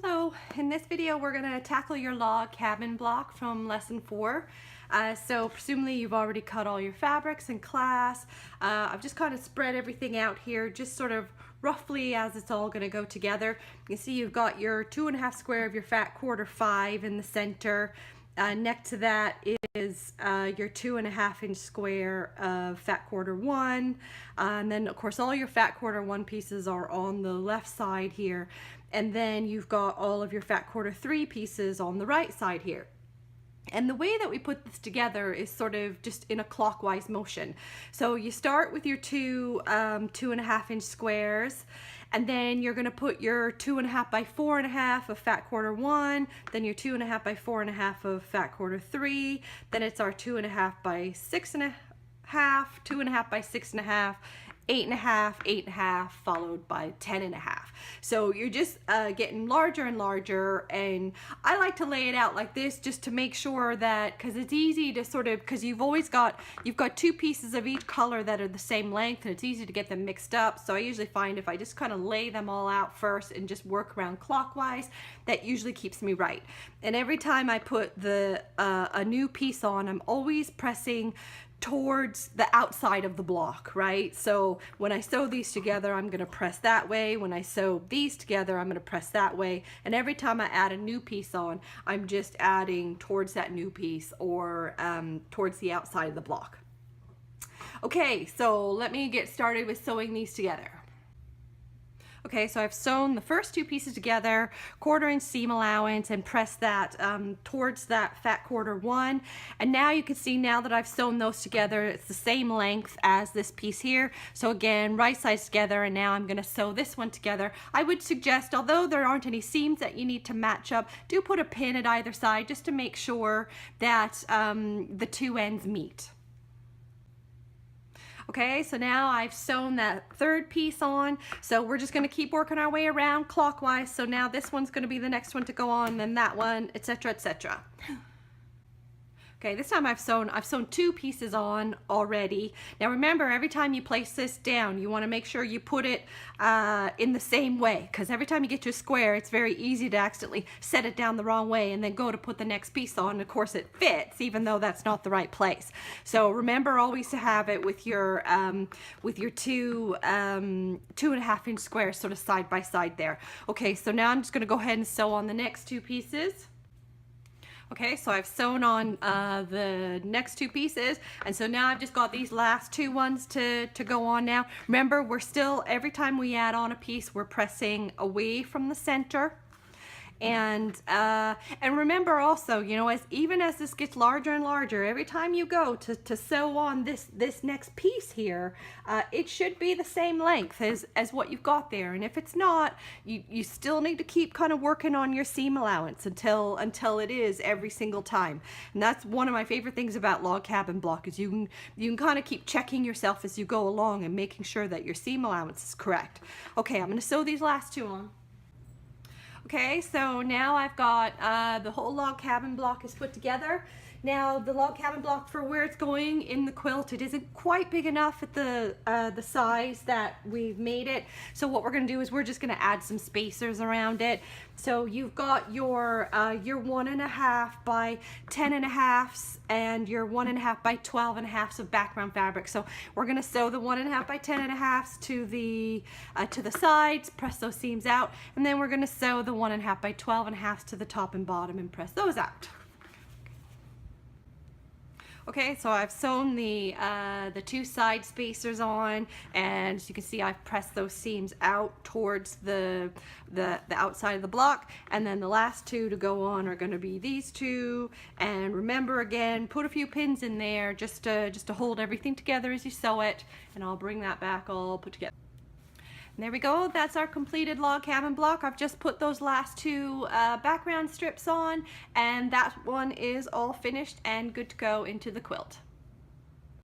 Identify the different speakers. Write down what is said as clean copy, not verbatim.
Speaker 1: So in this video we're going to tackle your log cabin block from lesson 4. So presumably you've already cut all your fabrics in class. I've just kind of spread everything out here just sort of roughly as it's all going to go together. You can see you've got your 2.5 square of your fat quarter 5 in the center. Next to that is your 2.5 inch square of fat quarter 1, and then of course all your fat quarter 1 pieces are on the left side here, and then you've got all of your fat quarter 3 pieces on the right side here. And the way that we put this together is sort of just in a clockwise motion. So you start with your 2.5 inch squares, and then you're going to put your 2.5 by 4.5 of fat quarter 1, then your 2.5 by 4.5 of fat quarter 3, then it's our 2.5 by 6.5, 2.5 by 6.5, 8.5, 8.5, followed by 10.5. So you're just getting larger and larger, and I like to lay it out like this just to make sure that, because it's easy to sort of, because you've got 2 pieces of each color that are the same length, and it's easy to get them mixed up. So I usually find if I just kind of lay them all out first and just work around clockwise, that usually keeps me right. And every time I put a new piece on, I'm always pressing towards the outside of the block, right? So when I sew these together, I'm going to press that way. When I sew these together, I'm going to press that way. And every time I add a new piece on, I'm just adding towards that new piece, or towards the outside of the block. Okay, so let me get started with sewing these together. Okay, so I've sewn the first 2 pieces together, 1/4 inch seam allowance, and pressed that towards that fat quarter 1. And now you can see, now that I've sewn those together, it's the same length as this piece here. So again, right sides together, and now I'm going to sew this one together. I would suggest, although there aren't any seams that you need to match up, do put a pin at either side just to make sure that the 2 ends meet. Okay, so now I've sewn that 3rd piece on, so we're just going to keep working our way around clockwise. So now this one's going to be the next one to go on, then that one, etc., etc. Okay, this time I've sewn 2 pieces on already. Now remember, every time you place this down, you want to make sure you put it in the same way, because every time you get to a square, it's very easy to accidentally set it down the wrong way and then go to put the next piece on. Of course it fits, even though that's not the right place. So remember always to have it with your 2.5 inch squares sort of side by side there. Okay, so now I'm just going to go ahead and sew on the next 2 pieces. Okay, so I've sewn on the next 2 pieces, and so now I've just got these last 2 ones to go on now. Remember, we're still, every time we add on a piece, we're pressing away from the center. And remember also, you know, even as this gets larger and larger, every time you go to sew on this next piece here, it should be the same length as what you've got there. And if it's not, you still need to keep kind of working on your seam allowance until it is every single time. And that's one of my favorite things about log cabin block, is you can kind of keep checking yourself as you go along and making sure that your seam allowance is correct. Okay, I'm going to sew these last 2 on. Okay, so now I've got the whole log cabin block is put together. Now the log cabin block, for where it's going in the quilt, it isn't quite big enough at the size that we've made it. So what we're going to do is we're just going to add some spacers around it. So you've got your 1.5 by 10.5 and your 1.5 by 12.5 of background fabric. So we're going to sew the 1.5 by 10.5 to the sides, press those seams out, and then we're going to sew the 1.5 by 12.5 to the top and bottom and press those out. Okay, so I've sewn the 2 side spacers on, and as you can see, I've pressed those seams out towards the outside of the block, and then the last 2 to go on are going to be these 2. And remember, again, put a few pins in there just to hold everything together as you sew it, and I'll bring that back all put together. And there we go, that's our completed log cabin block. I've just put those last 2 background strips on, and that one is all finished and good to go into the quilt.